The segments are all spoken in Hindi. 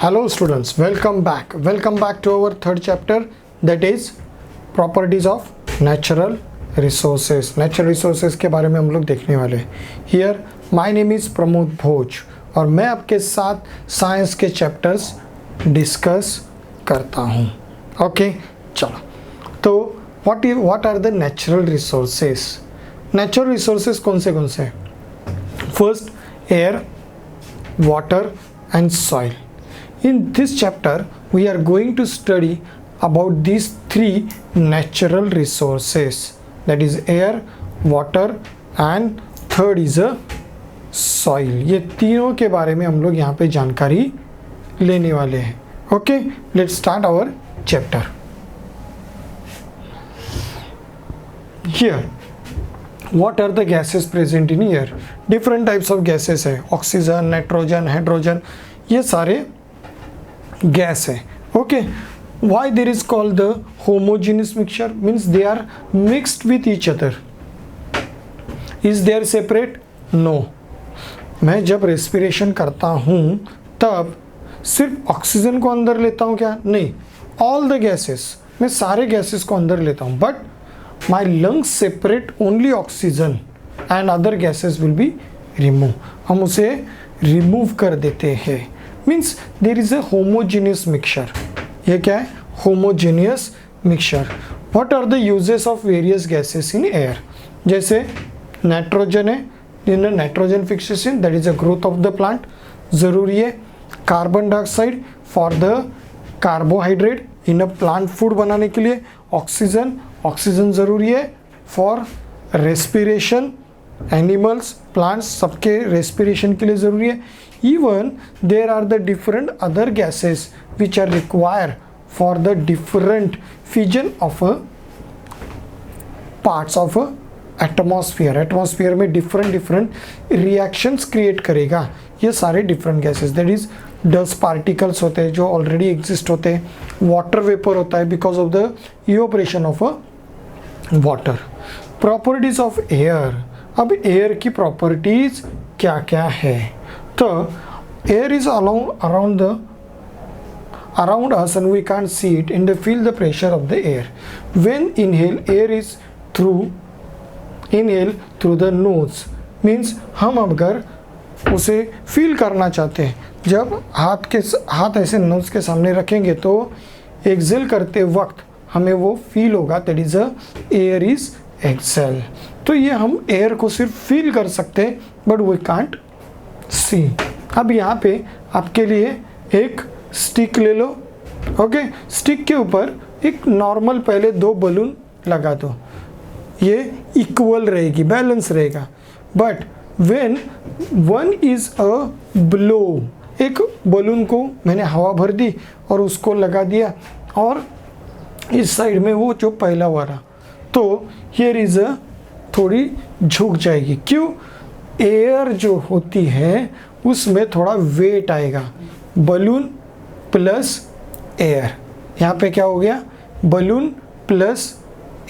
Hello students, welcome back to our third chapter, that is properties of natural resources. Natural resources के बारे में हम लोग देखने वाले हैं. Here my name is Pramod भोज और मैं आपके साथ साइंस के चैप्टर्स डिस्कस करता हूँ. ओके चलो, तो what are the natural resources? Natural resources कौन से हैं? First, air, water and soil. In this chapter we are going to study about these three natural resources, that is air, water and third is a soil. ये तीनों के बारे में हम लोग यहाँ पे जानकारी लेने वाले हैं. Okay, let's start our chapter. Here, what are the gases present in air? Different types of gases है. Oxygen, nitrogen, hydrogen, ये सारे gas है. Okay, why there is called the homogeneous mixture? Means they are mixed with each other. Is there separate? No. मैं जब respiration करता हूँ तब सिर्फ ऑक्सीजन को अंदर लेता हूँ क्या? नहीं, all the gases, मैं सारे gases को अंदर लेता हूँ, but my lungs separate only oxygen and other gases will be removed. हम उसे remove कर देते हैं. Means there is a homogeneous mixture. ये क्या है? Homogeneous mixture. What are the uses of various gases in air? जैसे नाइट्रोजन है, in a nitrogen fixation, that is a growth of the plant, ज़रूरी है. Carbon dioxide for the carbohydrate in a plant food बनाने के लिए. ऑक्सीजन ज़रूरी है for respiration, animals, plants सबके respiration के लिए ज़रूरी है. Even there are the different other gases which are required for the different fission of a parts of a atmosphere. Atmosphere में different reactions create करेगा ये सारे different gases. That is dust particles होते हैं जो already exist होते हैं. Water vapor होता है because of the evaporation of a water. Properties of air. अब air की properties क्या क्या है? तो air is around us and we can't see it, and feel the pressure of the air. When inhale, air is inhale through the nose. Means हम अगर उसे फील करना चाहते हैं, जब हाथ ऐसे नोज के सामने रखेंगे तो एक्सेल करते वक्त हमें वो फील होगा, that is a air is excel. तो ये हम एयर को सिर्फ फील कर सकते हैं बट वी कांट सी. अब यहाँ पे आपके लिए एक स्टिक ले लो. ओके, स्टिक के ऊपर एक नॉर्मल पहले 2 बलून लगा दो. ये इक्वल रहेगी, बैलेंस रहेगा. But when one is a blow, एक बलून को मैंने हवा भर दी और उसको लगा दिया और इस साइड में वो जो पहला वाला, तो हियर इज अ थोड़ी झुक जाएगी. क्यों? एयर जो होती है उसमें थोड़ा वेट आएगा. बलून प्लस एयर, यहाँ पे क्या हो गया? बलून प्लस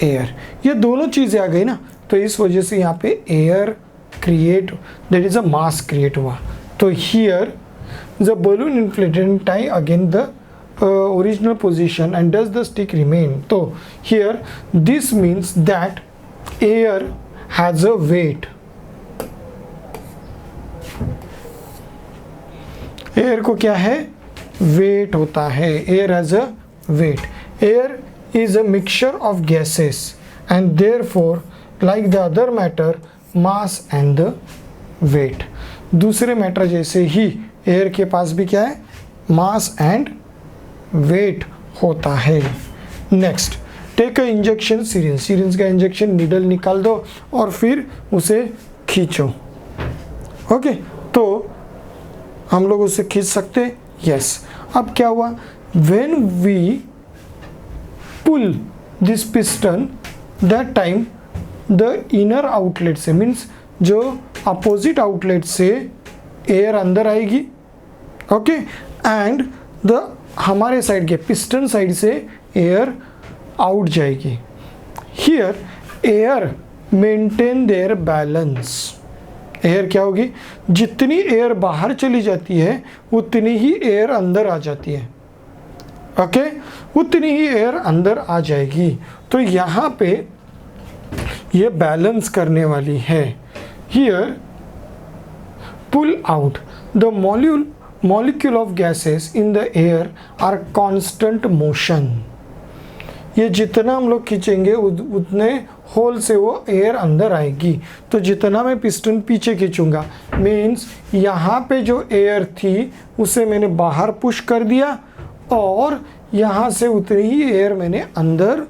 एयर, ये दोनों चीज़ें आ गई ना, तो इस वजह से यहाँ पे air create, that is a mass create हुआ. तो here the balloon inflated tie again the original position and does the stick remain. So here this means that air has a weight. Air को क्या है? वेट होता है. Air has a weight. Air is a mixture of gases and therefore like the other matter mass and the weight. दूसरे मैटर जैसे ही एयर के पास भी क्या है? मास एंड वेट होता है. Next, take a injection syringe. Syringe का इंजेक्शन, नीडल निकाल दो और फिर उसे खींचो. ओके, तो हम लोग उसे खींच सकते हैं. यस. अब क्या हुआ? When we pull this piston, that time the inner outlet से, मीन्स जो अपोजिट आउटलेट से एयर अंदर आएगी. ओके, एंड द हमारे साइड के पिस्टन साइड से एयर आउट जाएगी. Here air maintain their balance. Air क्या होगी, जितनी एयर बाहर चली जाती है उतनी ही एयर अंदर आ जाती है, ओके, उतनी ही एयर अंदर आ जाएगी। तो यहाँ पे ये बैलेंस करने वाली है। Here pull out the molecule of gases in the air are constant motion। ये जितना हम लोग खींचेंगे उतने होल से वो एयर अंदर आएगी। तो जितना मैं पिस्टन पीछे खींचूंगा मीन्स यहाँ पे जो एयर थी उसे मैंने बाहर पुश कर दिया और यहाँ से उतनी ही एयर मैंने अंदर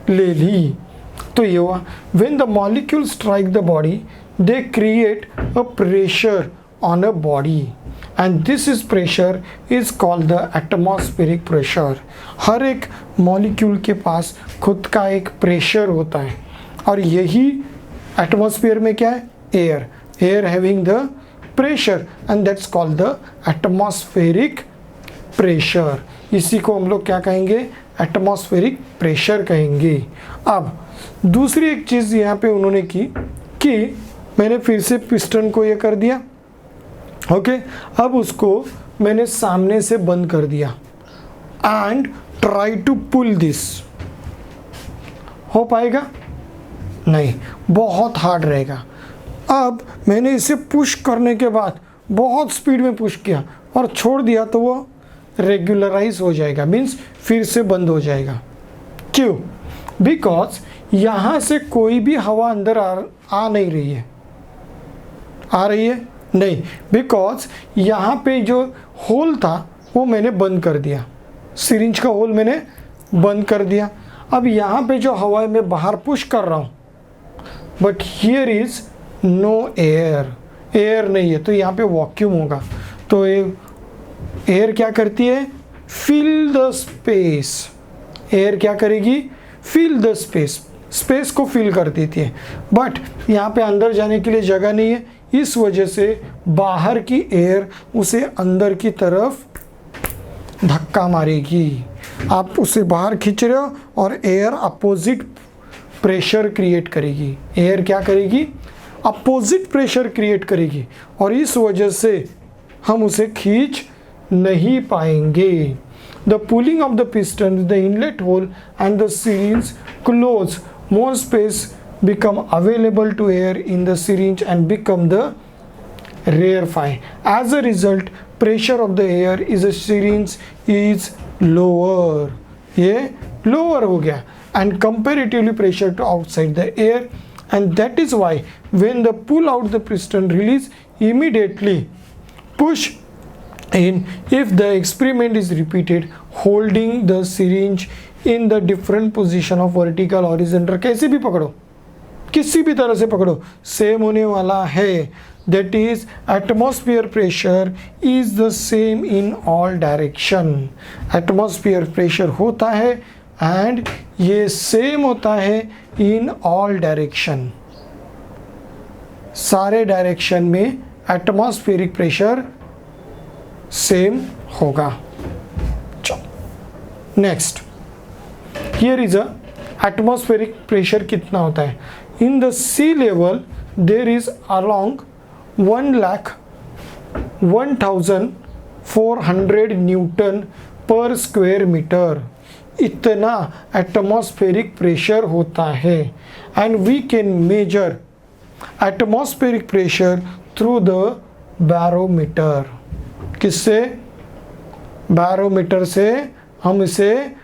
ले ली। तो ये हुआ when the molecules strike the body they create a pressure on a body and this is pressure is called the atmospheric pressure। हर एक मॉलिक्यूल के पास खुद का एक प्रेशर होता है और यही एटमॉस्फेयर में क्या है, air having the pressure and that's called the atmospheric pressure. इसी को हम लोग क्या कहेंगे, एटमॉस्फेरिक प्रेशर कहेंगे। अब दूसरी एक चीज़ यहाँ पे उन्होंने की कि मैंने फिर से पिस्टन को ये कर दिया, ओके, अब उसको मैंने सामने से बंद कर दिया and try to pull this. हो पाएगा? नहीं, बहुत हार्ड रहेगा। अब मैंने इसे पुश करने के बाद बहुत स्पीड में पुश किया और छोड़ दिया तो वो रेगुलराइज हो जाएगा, मीन्स फिर से बंद हो जाएगा। क्यों? बिकॉज यहाँ से कोई भी हवा अंदर आ नहीं रही है। आ रही है? नहीं, बिकॉज यहाँ पे जो होल था वो मैंने बंद कर दिया, सिरिंज का होल मैंने बंद कर दिया। अब यहाँ पे जो हवा है मैं बाहर पुश कर रहा हूँ but here is no air नहीं है, तो यहाँ पे वैक्यूम होगा। तो एयर क्या करती है, फिल द स्पेस। एयर क्या करेगी, फिल द स्पेस को फिल कर देती है। बट यहाँ पे अंदर जाने के लिए जगह नहीं है, इस वजह से बाहर की एयर उसे अंदर की तरफ धक्का मारेगी। आप उसे बाहर खींच रहे हो और एयर अपोजिट प्रेशर क्रिएट करेगी। एयर क्या करेगी, अपोजिट प्रेशर क्रिएट करेगी और इस वजह से हम उसे खींच नहीं पाएंगे। The pulling of the piston, the inlet hole and the syringe close, more space become available to air in the syringe and become the rarefied. As a result, pressure of the air is a syringe is lower. ये lower हो गया and comparatively pressure to outside the air, and that is why when the pull out the piston release immediately push in if the experiment is repeated holding the syringe in the different position of vertical horizontal, कैसे भी पकड़ो, किसी भी तरह से पकड़ो, सेम होने वाला है। That is atmosphere pressure is the same in all direction. Atmosphere pressure होता है एंड ये सेम होता है इन ऑल डायरेक्शन। सारे डायरेक्शन में एटमॉस्फेरिक प्रेशर सेम होगा। Next, here is a atmospheric pressure कितना होता है। In the sea level there is along 1,1400 newton per square metre. इतना एटमॉस्फेरिक प्रेशर होता है and we can measure atmospheric pressure through the barometer. किससे? बैरोमीटर से हम इसे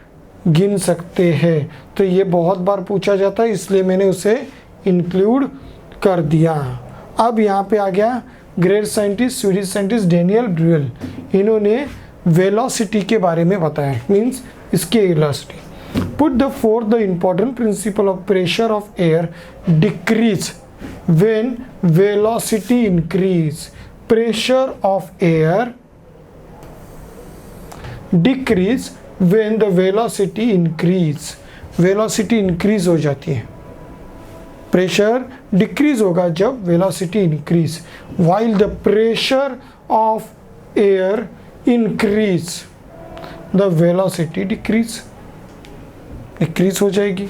गिन सकते हैं। तो ये बहुत बार पूछा जाता है इसलिए मैंने उसे इंक्लूड कर दिया। अब यहाँ पे आ गया great scientist Swedish scientist Daniel Bernoulli. इन्होंने वेलोसिटी के बारे में बताया, मीन्स इसकी velocity. Put the fourth the important principle of pressure of air decrease when velocity increase. Pressure of air decrease when the velocity increase. Velocity increase हो जाती है, प्रेशर डिक्रीज होगा जब velocity increase, while the pressure of air increase the velocity decrease हो जाएगी।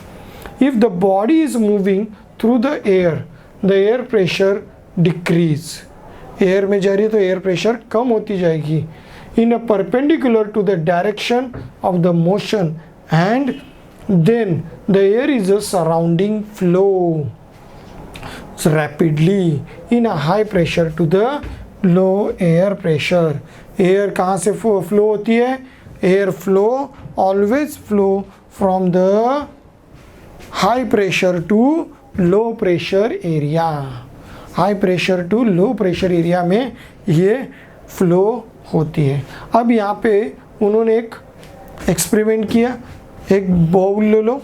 If the body is moving through the air pressure decrease. Air में जा रही है तो एयर प्रेशर कम होती जाएगी in a perpendicular to the direction of the motion and then the air is a surrounding flow rapidly in a high pressure to the low air pressure. Air कहाँ से फ्लो होती है? Air flow always flow from the high pressure to low pressure area. High pressure to low pressure area में ये फ्लो होती है। अब यहाँ पे उन्होंने एक एक्सपेरिमेंट किया। एक बाउल ले लो,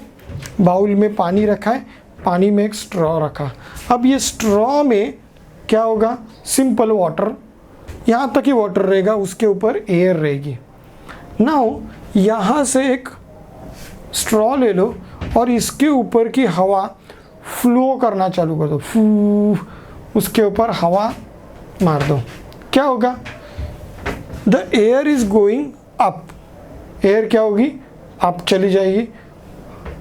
बाउल में पानी रखा है, पानी में एक स्ट्रॉ रखा। अब ये स्ट्रॉ में क्या होगा? सिंपल वाटर, यहाँ तक ही वाटर रहेगा, उसके ऊपर एयर रहेगी। नाउ यहाँ से एक स्ट्रॉ ले लो और इसके ऊपर की हवा फ्लो करना चालू कर दो, फू, उसके ऊपर हवा मार दो। क्या होगा? The air is going up. Air क्या होगी? अप चली जाएगी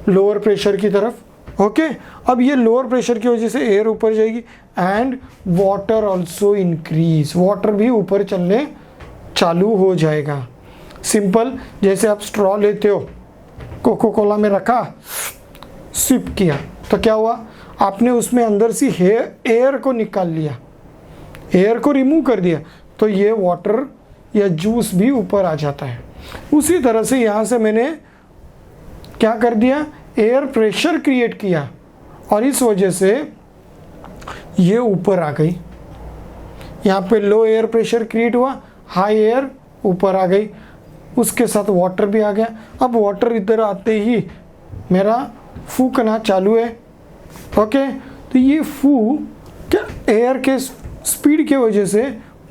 लोअर प्रेशर की तरफ। ओके, अब ये लोअर प्रेशर की वजह से एयर ऊपर जाएगी and water also increase. Water भी ऊपर चलने चालू हो जाएगा। सिंपल, जैसे आप स्ट्रॉ लेते हो, कोको कोला में रखा, सिप किया, तो क्या हुआ? आपने उसमें अंदर से एयर को निकाल लिया, एयर को रिमूव कर दिया, तो ये वाटर या जूस भी ऊपर आ जाता है। उसी तरह से यहाँ से मैंने क्या कर दिया? एयर प्रेशर क्रिएट किया और इस वजह से ये ऊपर आ गई। यहाँ पे लो एयर प्रेशर क्रिएट हुआ, हाई एयर ऊपर आ गई, उसके साथ वाटर भी आ गया। अब वाटर इधर आते ही मेरा फूकना चालू है। ओके, तो ये फू क्या एयर के स्पीड के वजह से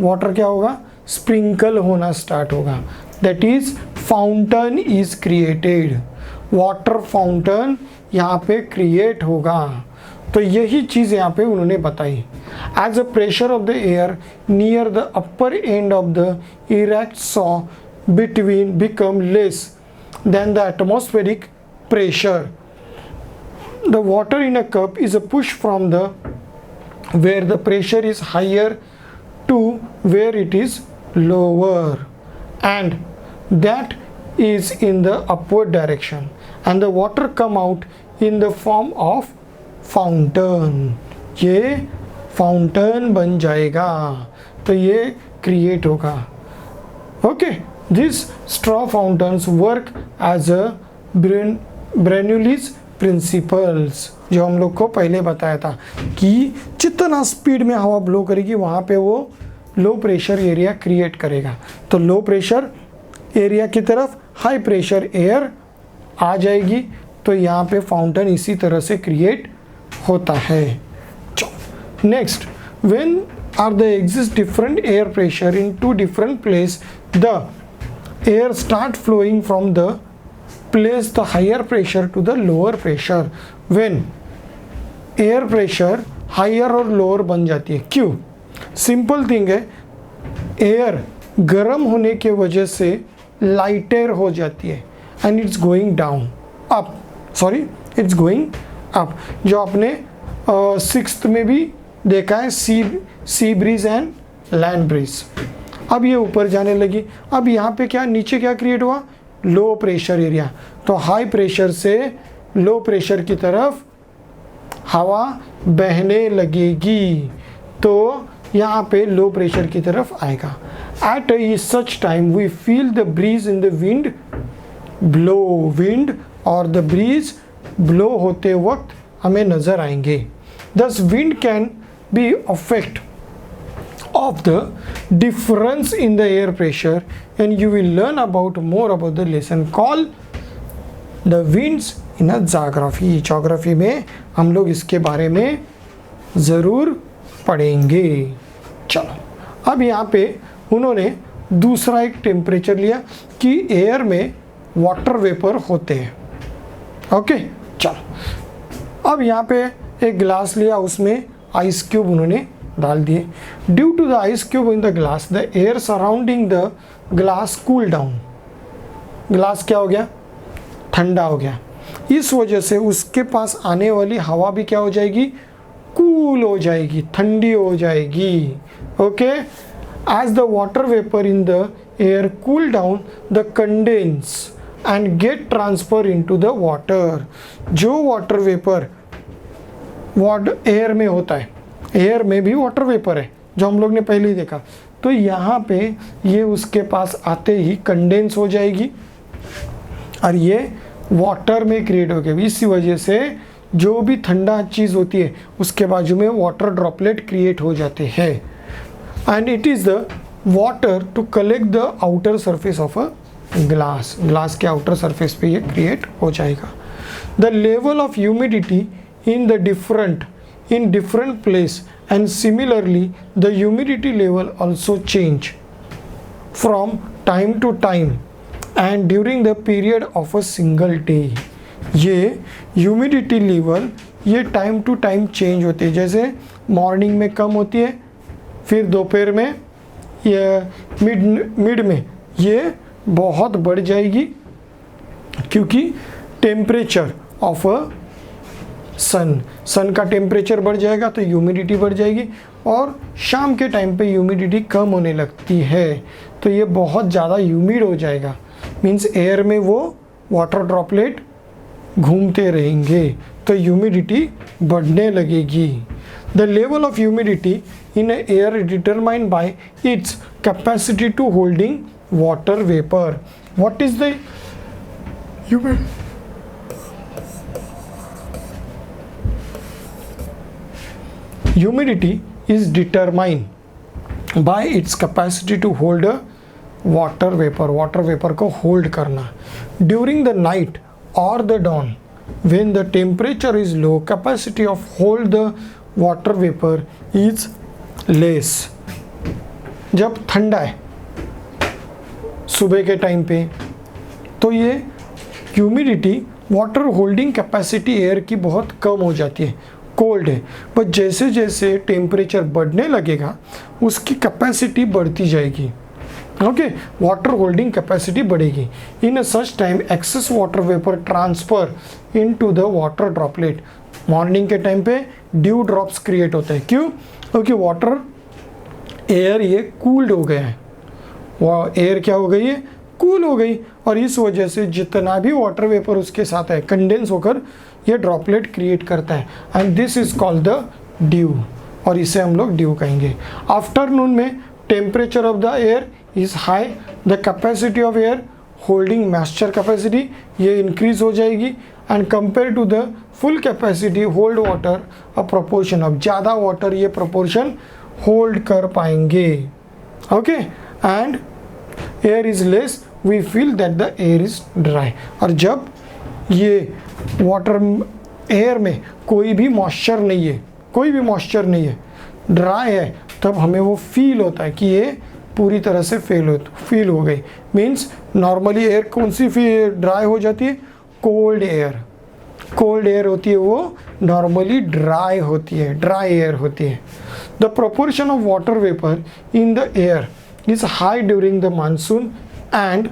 वाटर क्या होगा? स्प्रिंकल होना स्टार्ट होगा। That is fountain is created. Water fountain यहाँ पे क्रिएट होगा। तो यही चीज़ यहाँ पे उन्होंने बताई। As a pressure of the air near the upper end of the erect saw between become less than the atmospheric pressure. The water in a cup is a push from the where the pressure is higher to where it is lower, and that is in the upward direction, and the water come out in the form of fountain. ये फाउंटेन बन जाएगा, तो ये क्रिएट होगा। Okay, These straw fountains work as a Bernoulli's principles, जो हम लोग को पहले बताया था कि जितना स्पीड में हवा ब्लो करेगी वहाँ पे वो लो प्रेशर एरिया क्रिएट करेगा। तो लो प्रेशर एरिया की तरफ हाई प्रेशर एयर आ जाएगी, तो यहाँ पे फाउंटेन इसी तरह से क्रिएट होता है। Next, when are the exist different air pressure in two different place, the air start flowing from the place the higher pressure to the lower pressure. When air pressure higher और lower बन जाती है, क्यों? सिंपल थिंग है, एयर गर्म होने के वजह से लाइटर हो जाती है and it's going down up, sorry it's going up. जो आपने सिक्स्थ में भी देखा है, sea breeze and land breeze. अब ये ऊपर जाने लगी। अब यहाँ पे क्या नीचे क्या क्रिएट हुआ? लो प्रेशर एरिया। तो हाई प्रेशर से लो प्रेशर की तरफ हवा बहने लगेगी, तो यहाँ पे लो प्रेशर की तरफ आएगा। At such time we feel the breeze in the wind blow. Wind और द ब्रीज ब्लो होते वक्त हमें नज़र आएंगे। Thus wind can be affect of the difference in the air pressure, and you will learn about more about the lesson called the winds in a geography. Geography में हम लोग इसके बारे में ज़रूर पढ़ेंगे। चलो, अब यहाँ पे उन्होंने दूसरा एक टेम्परेचर लिया कि एयर में वाटर वेपर होते हैं। ओके, चलो, अब यहाँ पे एक ग्लास लिया, उसमें आइस क्यूब उन्होंने डाल दिए। Due to the ice cube in the glass, the air surrounding the glass cool down. Glass क्या हो गया? ठंडा हो गया। इस वजह से उसके पास आने वाली हवा भी क्या हो जाएगी? कूल हो जाएगी, ठंडी हो जाएगी। Okay, as the water vapour in the air cool down the condense and get transfer into the water. जो वाटर वेपर एयर में होता है, एयर में भी वाटर वेपर है जो हम लोग ने पहले ही देखा, तो यहाँ पे ये उसके पास आते ही कंडेंस हो जाएगी और ये वाटर में क्रिएट हो गया। इसी वजह से जो भी ठंडा चीज़ होती है उसके बाजू में वाटर ड्रॉपलेट क्रिएट हो जाते हैं। And it is the water to collect the outer surface of a glass. Glass के आउटर सरफेस पे ये क्रिएट हो जाएगा। The level of humidity in different place, and similarly the humidity level also change from time to time and during the period of a single day। ये ह्यूमिडिटी लेवल ये टाइम टू टाइम चेंज होती है। जैसे मॉर्निंग में कम होती है, फिर दोपहर में या मिड में ये बहुत बढ़ जाएगी, क्योंकि टेम्परेचर ऑफ अ सन का टेम्परेचर बढ़ जाएगा तो ह्यूमिडिटी बढ़ जाएगी, और शाम के टाइम पे ह्यूमिडिटी कम होने लगती है तो ये बहुत ज़्यादा ह्यूमिड हो जाएगा। मीन्स एयर में वो वाटर ड्रॉपलेट घूमते रहेंगे तो ह्यूमिडिटी बढ़ने लगेगी। The level of humidity in air determined by its capacity to holding water vapour. What is the humidity is determined by its capacity to hold a water vapor को hold करना। During the night or the dawn when the temperature is low, capacity of hold the water vapor is less। जब ठंडा है सुबह के टाइम पे तो ये humidity water holding capacity air की बहुत कम हो जाती है, कोल्ड है। पर जैसे जैसे टेम्परेचर बढ़ने लगेगा उसकी कैपेसिटी बढ़ती जाएगी। ओके, वाटर होल्डिंग कैपेसिटी बढ़ेगी। In a such time excess water vapour transfer into the water droplet. Morning के टाइम पे ड्यू ड्रॉप्स क्रिएट होते हैं। क्यों? क्योंकि वाटर एयर ये कूल्ड हो गया है, वो एयर क्या हो गई है, कूल हो गई, और इस वजह से जितना भी वाटर वेपर उसके साथ है कंडेंस होकर ये ड्रॉपलेट क्रिएट करता है, and this is called the dew, और इसे हम लोग ड्यू कहेंगे। आफ्टरनून में temperature of the air is high, the capacity of air holding moisture capacity ये इंक्रीज हो जाएगी, and compare to the full capacity hold water a proportion of, ज़्यादा वाटर ये प्रोपोर्शन होल्ड कर पाएंगे। Okay, and air is less, we feel that the air is dry. और जब ये वाटर एयर में कोई भी मॉइस्चर नहीं है, कोई भी मॉइस्चर नहीं है, ड्राई है, तब हमें वो फील होता है कि ये पूरी तरह से फील हो गई। मीन्स नॉर्मली एयर कौन सी ड्राई हो जाती है, कोल्ड एयर होती है, वो नॉर्मली ड्राई होती है, ड्राई एयर होती है। The proportion of water vapour in the air is high during the monsoon and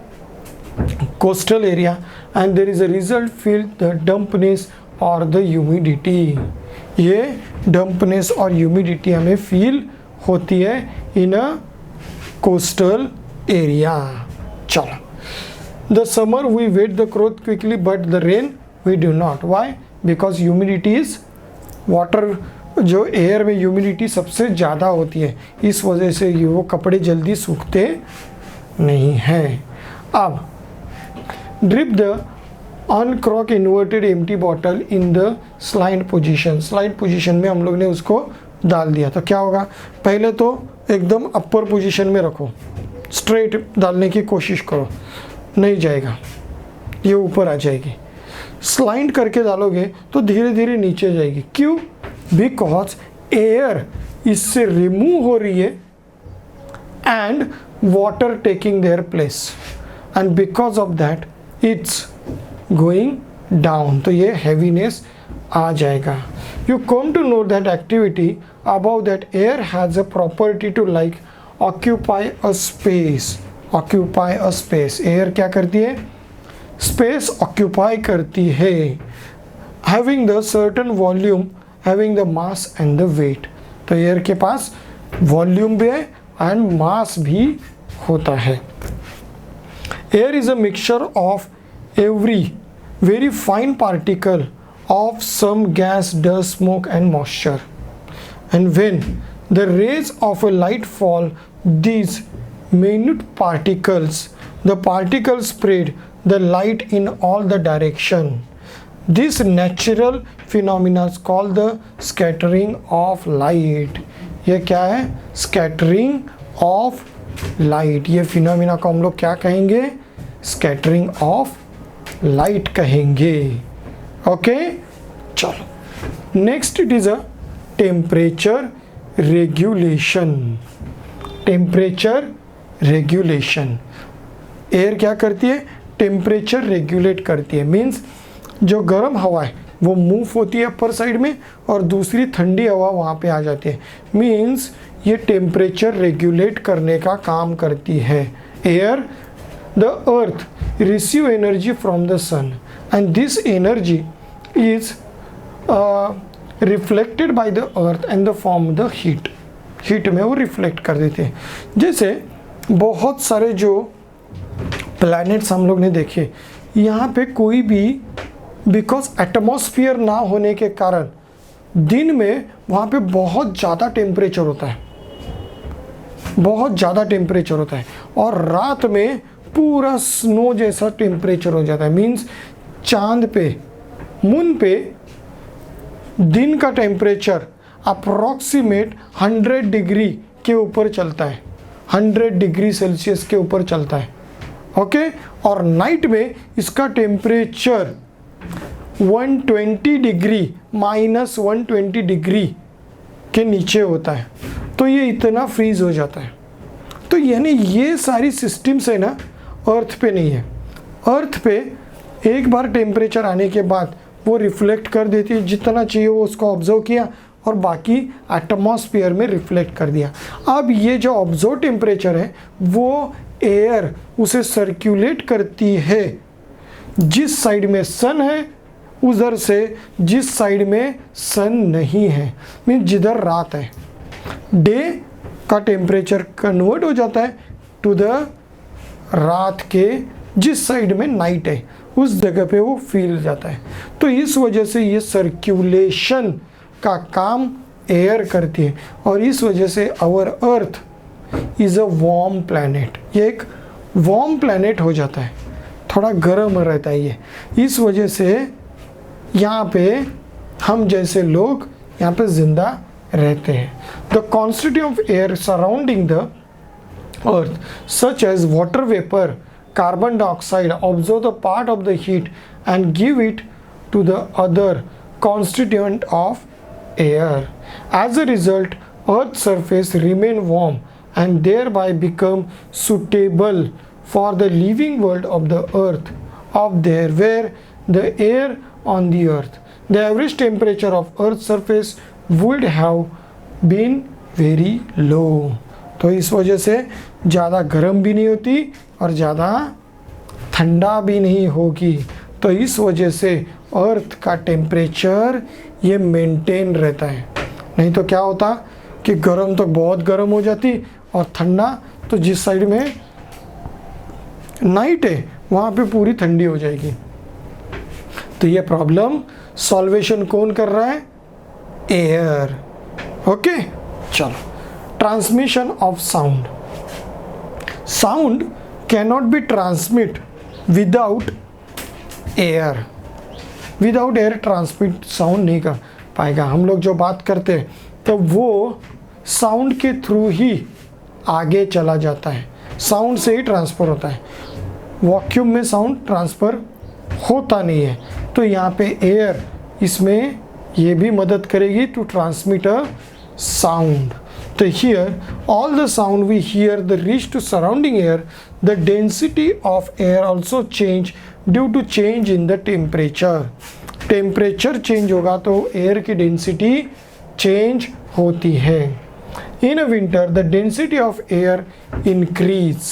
coastal area, and there is a result feel the dampness or the humidity। ये dampness और humidity हमें feel होती है in a coastal area। चलो, the summer we wet the cloth quickly but the rain we do not। why? because humidity is water, जो एयर में ह्यूमिडिटी सबसे ज़्यादा होती है, इस वजह से ये वो कपड़े जल्दी सूखते नहीं हैं। अब drip the uncork inverted empty bottle in the slide position. Slide position में हम लोग ने उसको डाल दिया तो क्या होगा, पहले तो एकदम अपर पोजीशन में रखो, स्ट्रेट डालने की कोशिश करो, नहीं जाएगा, ये ऊपर आ जाएगी। स्लाइड करके डालोगे तो धीरे धीरे नीचे जाएगी। क्यों? बिकॉज एयर इससे रिमूव हो रही है and water taking their place, and because of that it's going down, तो ये हैवीनेस आ जाएगा। You come to know that activity about that air has a property to like occupy a space. Occupy a space, air क्या करती है, स्पेस ऑक्यूपाई करती है। Having the certain volume having the mass and the weight. तो एयर के पास वॉल्यूम भी है एंड मास भी होता है। Air is a mixture of every very fine particle of some gas, dust, smoke and moisture. And when the rays of a light fall, these minute particles, the particles spread the light in all the direction. This natural phenomena is called the scattering of light. ये क्या है? Scattering of light. ये phenomena को हम लोग क्या कहेंगे? Scattering of light कहेंगे। ओके चलो next it is a temperature regulation. Temperature regulation, air क्या करती है? टेम्परेचर रेगुलेट करती है। मीन्स जो गर्म हवा है वो मूव होती है अपर साइड में और दूसरी ठंडी हवा वहाँ पे आ जाती है। मीन्स ये टेम्परेचर रेगुलेट करने का काम करती है। Air, the earth receive energy from the sun and this energy is reflected by the earth and the form the heat. Heat में वो रिफ्लेक्ट कर देते हैं। जैसे बहुत सारे जो प्लैनेट्स हम लोग ने देखे, यहाँ पे कोई भी बिकॉज एटमॉस्फेयर ना होने के कारण दिन में वहाँ पे बहुत ज़्यादा टेम्परेचर होता है, बहुत ज़्यादा टेम्परेचर होता है और रात में पूरा स्नो जैसा टेम्परेचर हो जाता है। मीन्स चांद पे, मून पे दिन का टेम्परेचर अप्रॉक्सीमेट 100 डिग्री के ऊपर चलता है, 100 डिग्री सेल्सियस के ऊपर चलता है। ओके, और नाइट में इसका टेम्परेचर 120 डिग्री -120 डिग्री के नीचे होता है। तो ये इतना फ्रीज हो जाता है। तो यानी ये सारी सिस्टम्स है ना, अर्थ पे नहीं है। अर्थ पे एक बार टेम्परेचर आने के बाद वो रिफ्लेक्ट कर देती है, जितना चाहिए वो उसको ऑब्जर्व किया और बाकी एटमॉस्फेयर में रिफ्लेक्ट कर दिया। अब ये जो ऑब्जर्व टेम्परेचर है वो एयर उसे सर्कुलेट करती है, जिस साइड में सन है उधर से जिस साइड में सन नहीं है, मीन जिधर रात है। डे का टेम्परेचर कन्वर्ट हो जाता है टू द रात के जिस साइड में नाइट है, उस जगह पे वो फील जाता है। तो इस वजह से ये सर्कुलेशन का काम एयर करती है और इस वजह से our earth is a warm planet. ये एक वार्म प्लैनेट हो जाता है, थोड़ा गर्म रहता है ये। इस वजह से यहाँ पे हम जैसे लोग यहाँ पे ज़िंदा रहते हैं। The quantity of air surrounding the earth such as water vapour, carbon dioxide absorb the part of the heat and give it to the other constituent of air. As a result, Earth's surface remain warm and thereby become suitable for the living world of the earth of there where the air on the earth. The average temperature of Earth's surface would have been very low. तो इस वजह से ज़्यादा गर्म भी नहीं होती और ज़्यादा ठंडा भी नहीं होगी। तो इस वजह से अर्थ का टेम्परेचर ये मेंटेन रहता है। नहीं तो क्या होता कि गर्म तो बहुत गर्म हो जाती और ठंडा तो जिस साइड में नाइट है वहाँ पे पूरी ठंडी हो जाएगी। तो ये प्रॉब्लम सॉल्वेशन कौन कर रहा है? एयर। ओके चलो, transmission of sound. Sound cannot be transmit without air. Without air transmit sound नहीं कर पाएगा। हम लोग जो बात करते हैं तो वो साउंड के थ्रू ही आगे चला जाता है, साउंड से ही ट्रांसफ़र होता है। वैक्यूम में साउंड ट्रांसफ़र होता नहीं है। तो यहाँ पे एयर इसमें ये भी मदद करेगी to transmit a sound. So here all the sound we hear the reach to surrounding air, the density of air also change due to change in the temperature. Temperature change होगा तो air की density change होती है। In a winter the density of air increase.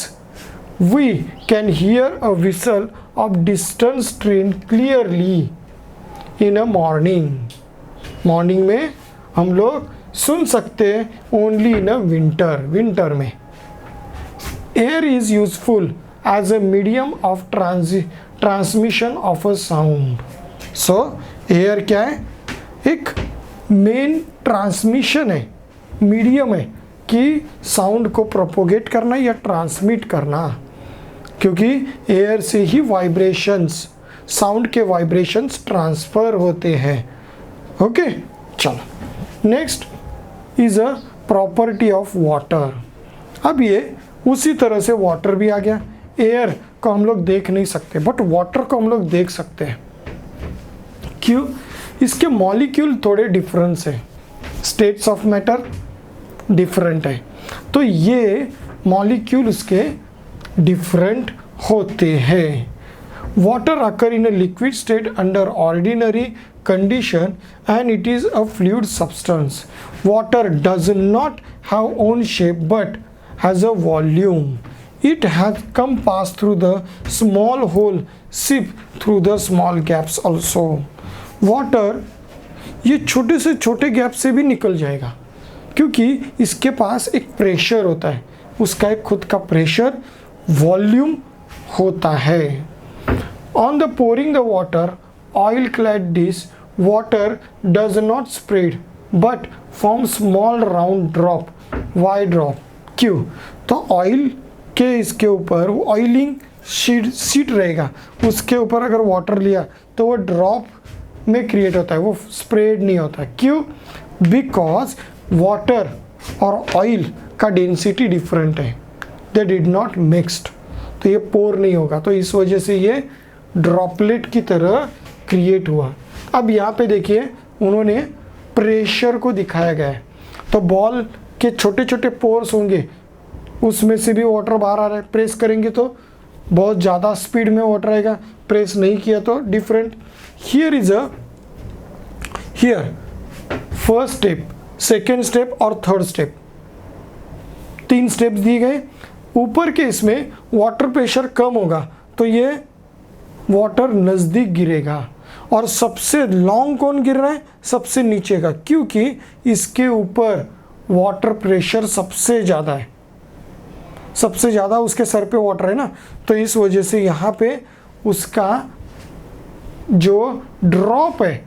We can hear a whistle of distant train clearly in a morning. Morning में हम लोग सुन सकते हैं ओनली इन अ विंटर में। Air is useful as a medium of transmission of a sound. So air क्या है, एक मेन ट्रांसमिशन है, मीडियम है कि साउंड को प्रोपोगेट करना या ट्रांसमिट करना, क्योंकि एयर से ही वाइब्रेशंस, साउंड के वाइब्रेशंस ट्रांसफ़र होते हैं। ओके, चलो next is a property of water. अब ये उसी तरह से वाटर भी आ गया। एयर को हम लोग देख नहीं सकते बट वाटर को हम लोग देख सकते हैं। क्यों? इसके मॉलिक्यूल थोड़े डिफरेंस है, स्टेट्स ऑफ मैटर डिफरेंट है, तो ये मॉलिक्यूल उसके डिफरेंट होते हैं। Water occur in a liquid state under ordinary condition and it is a fluid substance. Water does not have own shape but has a volume. It has come pass through the small hole, sip through the small gaps also. Water ये छोटे से छोटे गैप से भी निकल जाएगा क्योंकि इसके पास एक प्रेशर होता है, उसका एक खुद का प्रेशर वॉल्यूम होता है। On the pouring the water, oil clad dish, water does not spread but form small round drop. Why drop? क्यों? तो ऑयल के इसके ऊपर ऑयलिंग शीट रहेगा, उसके ऊपर अगर वाटर लिया तो वो ड्रॉप में क्रिएट होता है, वो स्प्रेड नहीं होता। क्यों? बिकॉज वाटर और ऑयल का डेंसिटी डिफरेंट है, दे डिड नॉट मिक्स्ड, तो ये पोर नहीं होगा, तो इस वजह से ये ड्रॉपलेट की तरह क्रिएट हुआ। अब यहाँ पे देखिए उन्होंने प्रेशर को दिखाया गया है, तो बॉल के छोटे छोटे पोर्स होंगे, उसमें से भी वाटर बाहर आ रहा है, प्रेस करेंगे तो बहुत ज़्यादा स्पीड में वाटर आएगा, प्रेस नहीं किया तो different. Here first step, second step और थर्ड स्टेप, 3 स्टेप्स दिए गए। ऊपर के इसमें वाटर प्रेशर कम होगा तो ये वाटर नज़दीक गिरेगा, और सबसे लॉन्ग कौन गिर रहा है? सबसे नीचे का, क्योंकि इसके ऊपर वाटर प्रेशर सबसे ज़्यादा है, सबसे ज़्यादा उसके सर पे वाटर है ना, तो इस वजह से यहाँ पे उसका जो ड्रॉप है,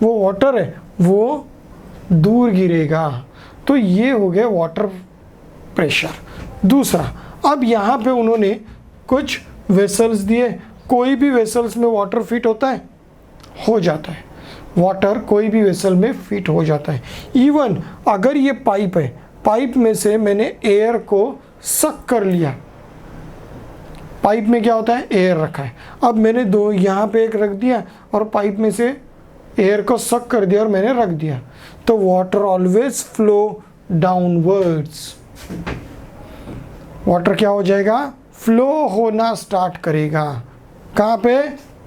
वो वाटर है, वो दूर गिरेगा। तो ये हो गया वाटर प्रेशर। दूसरा, अब यहाँ पे उन्होंने कुछ वेसल्स दिए, कोई भी वेसल्स में वाटर फिट होता है, हो जाता है, वाटर कोई भी वेसल में फिट हो जाता है। इवन अगर ये पाइप है, पाइप में से मैंने एयर को सक कर लिया, पाइप में क्या होता है? एयर रखा है, अब मैंने दो यहाँ पे एक रख दिया और पाइप में से एयर को सक कर दिया और मैंने रख दिया, तो water always flow downwards. Water क्या हो जाएगा? फ्लो होना स्टार्ट करेगा, कहाँ पे?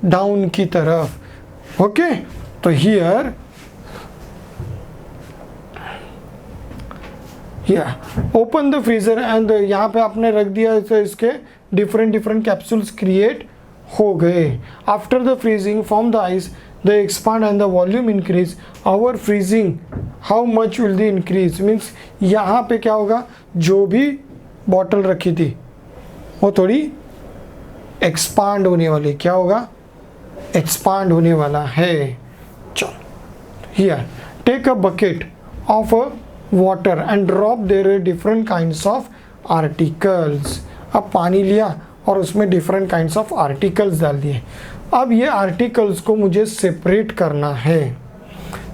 डाउन की तरफ। ओके, तो here open the freezer and यहाँ पे आपने रख दिया, तो इसके डिफरेंट कैप्सूल्स क्रिएट हो गए। After the freezing from the ice the expand and the volume increase. Our freezing how much will the increase? Means यहाँ पे क्या होगा, जो भी बॉटल रखी थी वो थोड़ी एक्सपांड होने वाली, क्या होगा? एक्सपांड होने वाला है। चलो, here take a bucket of water and drop there different kinds of articles. अब पानी लिया और उसमें डिफरेंट काइंड्स ऑफ आर्टिकल्स डाल दिए। अब ये आर्टिकल्स को मुझे सेपरेट करना है।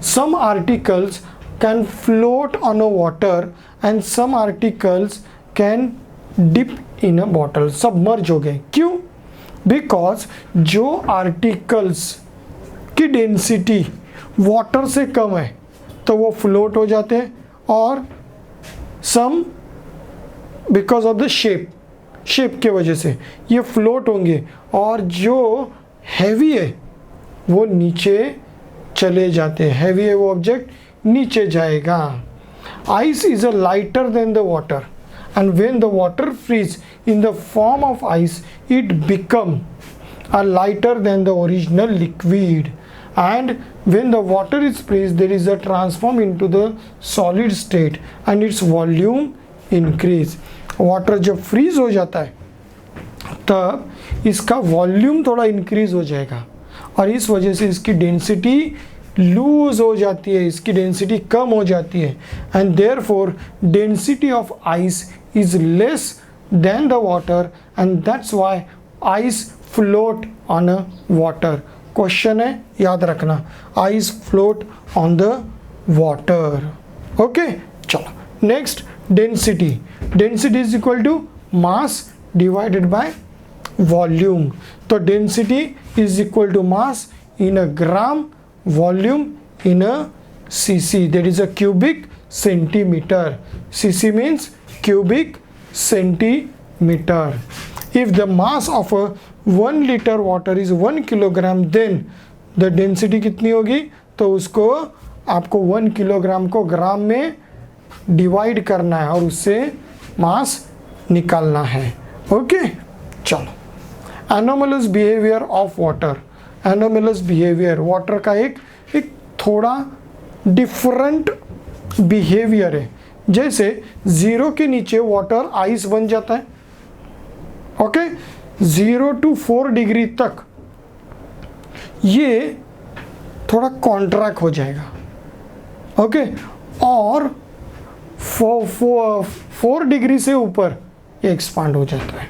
Some articles can float on a water and some articles can dip in a bottle. Submerge हो गए, क्यों? बिकॉज जो आर्टिकल्स की डेंसिटी वाटर से कम है तो वो फ्लोट हो जाते हैं, और some because of the shape के वजह से ये फ्लोट होंगे, और जो हैवी है वो नीचे चले जाते हैं। हैवी है वो ऑब्जेक्ट नीचे जाएगा। Ice is a lighter than the water and when the water freeze in the form of ice it become a lighter than the original liquid and when the water is freeze there is a transform into the solid state and its volume increase. Water जब फ्रीज हो जाता है तब इसका वॉल्यूम थोड़ा इंक्रीज हो जाएगा और इस वजह से इसकी डेंसिटी लूज हो जाती है, इसकी डेंसिटी कम हो जाती है and therefore density of ice is less than the water and that's why ice float on a water. Question है, याद रखना, ice float on the water. Okay, चलो next density. Density is equal to mass divided by volume. तो density is equal to mass in a gram, volume in a cc, that is a cubic centimeter. cc means cubic centimeter. If the mass of a 1 liter water is 1 kilogram then the density कितनी होगी? तो उसको आपको 1 किलोग्राम को ग्राम में डिवाइड करना है और उससे मास निकालना है. ओके, चलो anomalous behaviour of water. Anomalous behaviour, water का एक थोड़ा डिफरेंट बिहेवियर है. जैसे 0 के नीचे वाटर आइस बन जाता है. ओके, 0 to 4 डिग्री तक ये थोड़ा कॉन्ट्रैक्ट हो जाएगा. ओके, और 4 डिग्री से ऊपर ये एक्सपांड हो जाता है.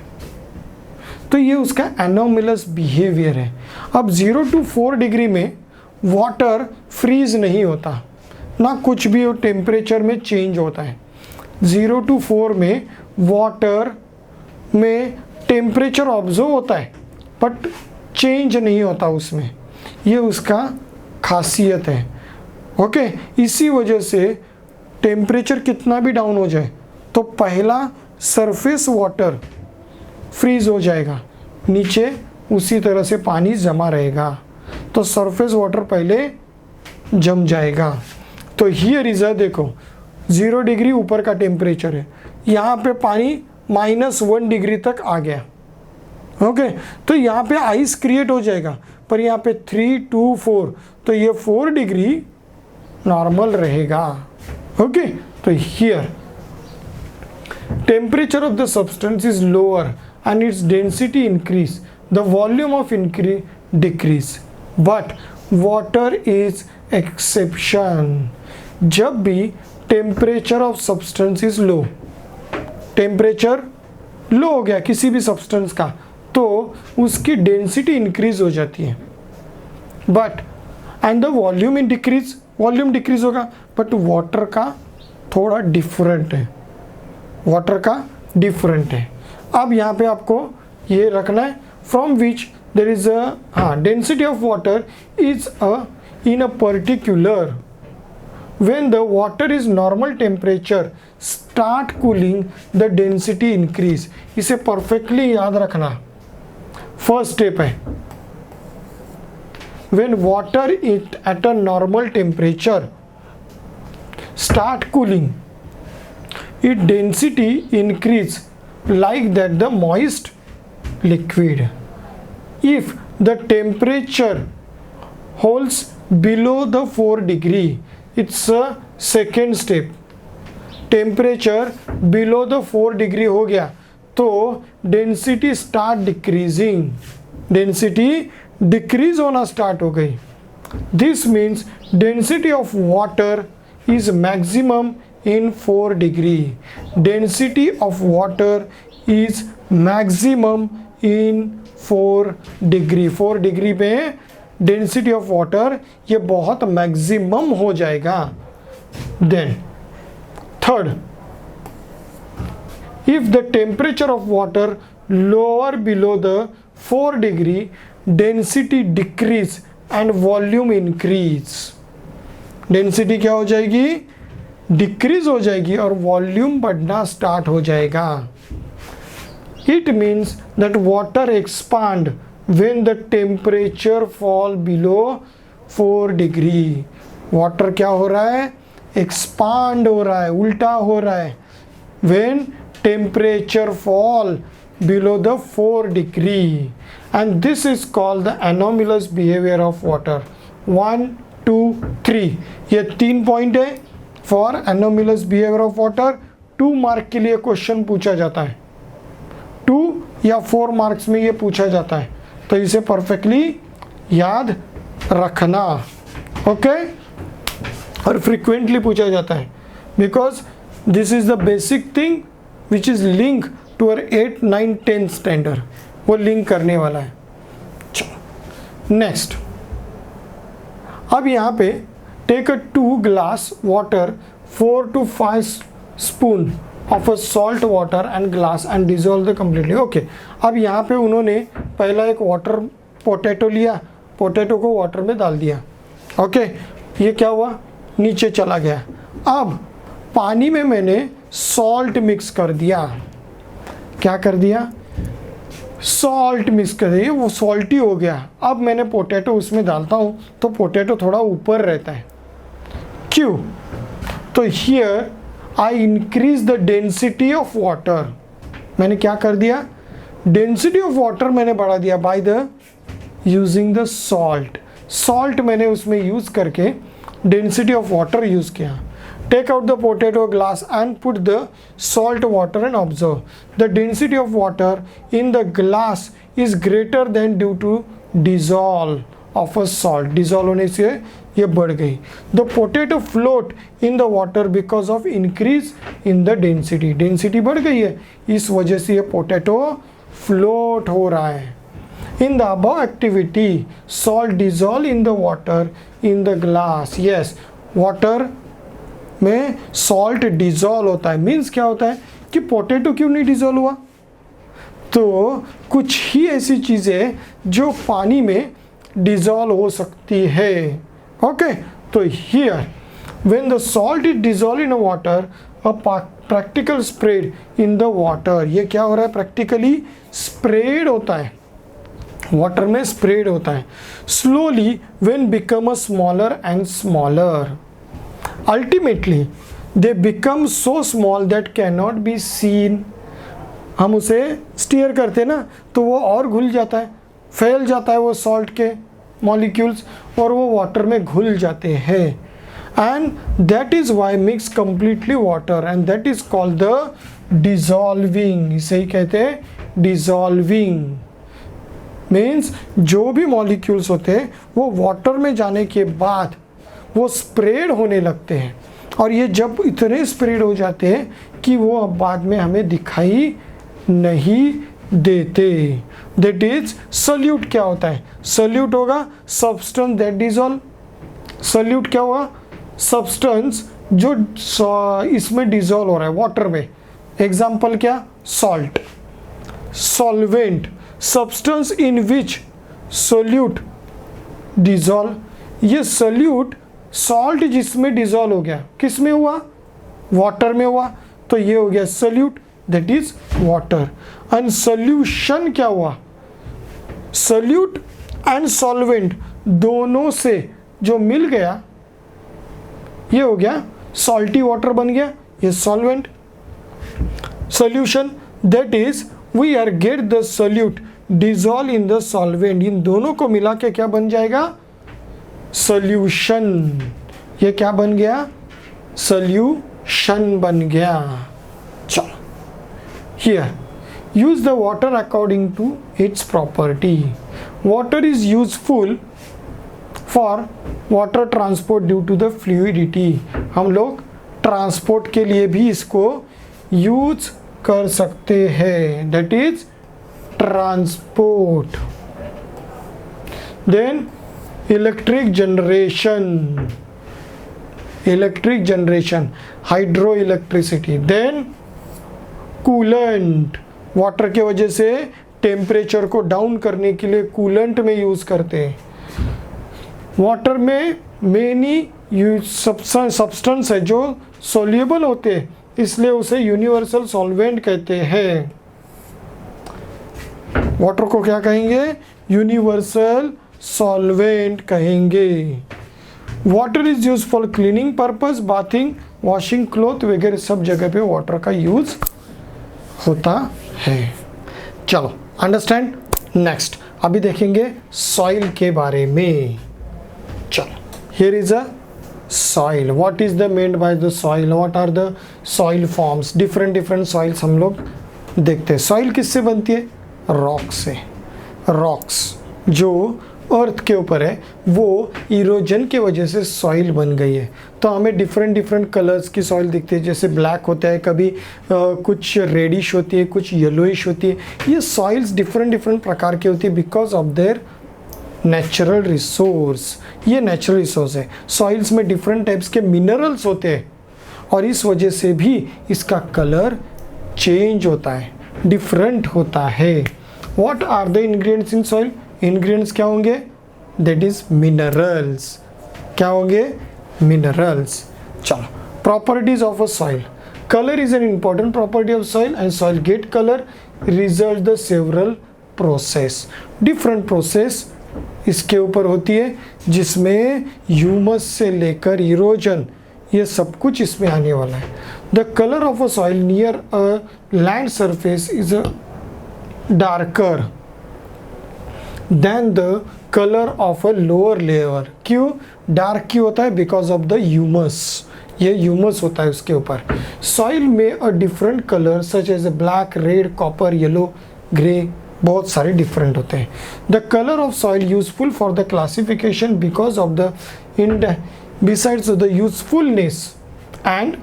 तो ये उसका एनोमलस बिहेवियर है. अब 0 to 4 डिग्री में वाटर फ्रीज नहीं होता, ना कुछ भी टेम्परेचर में चेंज होता है. 0 to 4 में वाटर में टेम्परेचर ऑब्जर्व होता है बट चेंज नहीं होता उसमें. ये उसका खासियत है. ओके, इसी वजह से टेम्परेचर कितना भी डाउन हो जाए तो पहला सरफेस वाटर फ्रीज हो जाएगा, नीचे उसी तरह से पानी जमा रहेगा. तो सरफेस वाटर पहले जम जाएगा. तो हियर इज अ, देखो 0 डिग्री ऊपर का टेम्परेचर है, यहाँ पे पानी -1 डिग्री तक आ गया. ओके, तो यहाँ पे आइस क्रिएट हो जाएगा पर यहाँ पे 3 to 4 तो ये 4 डिग्री नॉर्मल रहेगा. ओके, तो here temperature of the substance is lower and its density increase, the volume of decrease, but water is exception. जब भी temperature of substance is low, temperature low हो गया किसी भी substance का तो उसकी density increase हो जाती है, but and the volume decrease होगा. but water का थोड़ा different है, वाटर का डिफरेंट है. अब यहाँ पे आपको ये रखना है from which there is a density of water is in a particular when the water is normal temperature start cooling the density increase. इसे परफेक्टली याद रखना. फर्स्ट स्टेप है when water it at a normal temperature start cooling its density increase like that the moist liquid. If the temperature holds below the 4 degree, it's a second step. Temperature below the 4 degree हो गया तो density start decreasing, density decrease होना start हो गई. This means density of water is maximum in 4 degree. Density of water is maximum in 4 degree. 4 degree में density of water ये बहुत maximum हो जाएगा. Then third, if the temperature of water lower below the 4 degree, density decrease and volume increase. Density क्या हो जाएगी? डिक्रीज हो जाएगी और वॉल्यूम बढ़ना स्टार्ट हो जाएगा. It means that water expand when the temperature fall below 4 degree. Water क्या हो रहा है? एक्सपांड हो रहा है, उल्टा हो रहा है. When temperature fall below the 4 degree and this is called the anomalous behavior of water. 1 2 3, ये 3 पॉइंट है for anomalous behaviour of water. 2 mark के लिए क्वेश्चन पूछा जाता है, 2 या 4 मार्क्स में ये पूछा जाता है, तो इसे परफेक्टली याद रखना, ओके। और फ्रीक्वेंटली पूछा जाता है because this is the basic thing which is link to our 8 9 10 standard, वो लिंक करने वाला है। नेक्स्ट, अब यहाँ पे take a 2 glass water 4 to 5 spoon of a salt water and glass and dissolve the completely. Okay, अब यहाँ पे उन्होंने पहला एक वाटर पोटैटो लिया, पोटैटो को वाटर में डाल दिया, ओके, ये क्या हुआ, नीचे चला गया। अब पानी में मैंने सॉल्ट मिक्स कर दिया, क्या कर दिया, सॉल्ट मिक्स कर दिया, वो सॉल्टी हो गया। अब मैंने पोटैटो उसमें डालता हूँ तो पोटैटो थोड़ा ऊपर रहता है, क्यों, तो here I increase the density of water, मैंने क्या कर दिया, डेंसिटी ऑफ वाटर मैंने बढ़ा दिया by the using the salt, salt मैंने उसमें यूज करके डेंसिटी ऑफ वाटर यूज किया। Take out the potato glass and put the salt water and observe. The density of water in the glass is greater than due to dissolve of a salt. Dissolve होने से ये बढ़ गई। The potato float in the water because of increase in the density. Density बढ़ गई है, इस वजह से ये potato float हो रहा है। In the above activity, salt dissolve in the water in the glass. Yes, water में सॉल्ट डिजॉल्व होता है, मीन्स क्या होता है कि पोटैटो क्यों नहीं डिजॉल्व हुआ, तो कुछ ही ऐसी चीज़ें जो पानी में डिजॉल्व हो सकती है, ओके। तो here when the salt is dissolve in a water a practical spread in the water, ये क्या हो रहा है, प्रैक्टिकली स्प्रेड होता है, वाटर में स्प्रेड होता है। Slowly when become a smaller and smaller, ultimately they become so small that cannot be seen। हम उसे स्टीयर करते ना तो वो और घुल जाता है, फैल जाता है वो सॉल्ट के मॉलिक्यूल्स और वो वाटर में घुल जाते हैं। And that is why mix completely water and that is called the dissolving, इसे ही कहते हैं डिजॉल्विंग। मीन्स जो भी मॉलिक्यूल्स होते हैं वो वाटर में जाने के बाद वो स्प्रेड होने लगते हैं, और ये जब इतने स्प्रेड हो जाते हैं कि वो अब बाद में हमें दिखाई नहीं देते। That is solute. क्या होता है सल्यूट, होगा सब्सटेंस दैट डिजॉल्व। सल्यूट क्या हुआ, सब्सटेंस जो इसमें डिजॉल्व हो रहा है वाटर में। एग्जाम्पल क्या, salt. Solvent, substance in which solute dissolve. ये सल्यूट सॉल्ट जिसमें डिजॉल्व हो गया, किस में हुआ, वाटर में हुआ, तो ये हो गया solute, that is water. And solution क्या हुआ, सल्यूट एंड सॉल्वेंट दोनों से जो मिल गया ये हो गया सॉल्टी वाटर बन गया, ये solvent. Solution that is we are get the solute dissolve in the solvent, इन दोनों को मिला के क्या बन जाएगा, सॉल्यूशन। ये क्या बन गया, सॉल्यूशन बन गया। चलो, here use the water according to its property. Water is useful for water transport due to the fluidity. हम लोग ट्रांसपोर्ट के लिए भी इसको यूज कर सकते हैं, that is transport. Then electric generation, hydro electricity. Then coolant, water के वजह से टेम्परेचर को डाउन करने के लिए कूलेंट में यूज करते हैं। वाटर में मेनी सब्सटेंस है जो सोल्यूबल होते हैं, इसलिए उसे यूनिवर्सल सॉल्वेंट कहते हैं। वाटर को क्या कहेंगे, यूनिवर्सल सॉल्वेंट कहेंगे। Water is use for cleaning purpose, bathing, washing cloth वगैरह सब जगह पे वाटर का यूज होता है। चलो अंडरस्टैंड। नेक्स्ट अभी देखेंगे सॉइल के बारे में। चलो, here is a soil. What is the meant by the soil? What are the soil forms? different soils हम लोग देखते हैं. soil किससे बनती है? rock से. rocks जो अर्थ के ऊपर है वो इरोजन के वजह से सॉइल बन गई है. तो हमें डिफरेंट कलर्स की सॉइल दिखती है, जैसे ब्लैक होता है, कभी कुछ रेडिश होती है, कुछ येलोइश होती है. ये सॉइल्स डिफरेंट प्रकार की होती है because of their natural resource. ये नेचुरल रिसोर्स है. सॉइल्स में डिफरेंट टाइप्स के मिनरल्स होते हैं और इस वजह से भी इसका कलर चेंज होता है, डिफरेंट होता है. What are the ingredients in soil? Ingredients क्या होंगे? That is minerals. क्या होंगे? मिनरल्स. चलो, properties of a soil. Colour is an important property of soil and soil get colour result the several process. Different process इसके ऊपर होती है जिसमें ह्यूमस से लेकर इरोजन ये सब कुछ इसमें आने वाला है. The colour of a soil near a land surface is a darker than the colour of a lower layer. क्यों डार्क क्यों होता है? Because of the humus. ये ह्यूमस होता है उसके ऊपर. सॉइल में a different colour such as black, red, copper, yellow, grey, बहुत सारे डिफरेंट होते हैं. The colour of soil useful for the classification because of the besides the usefulness and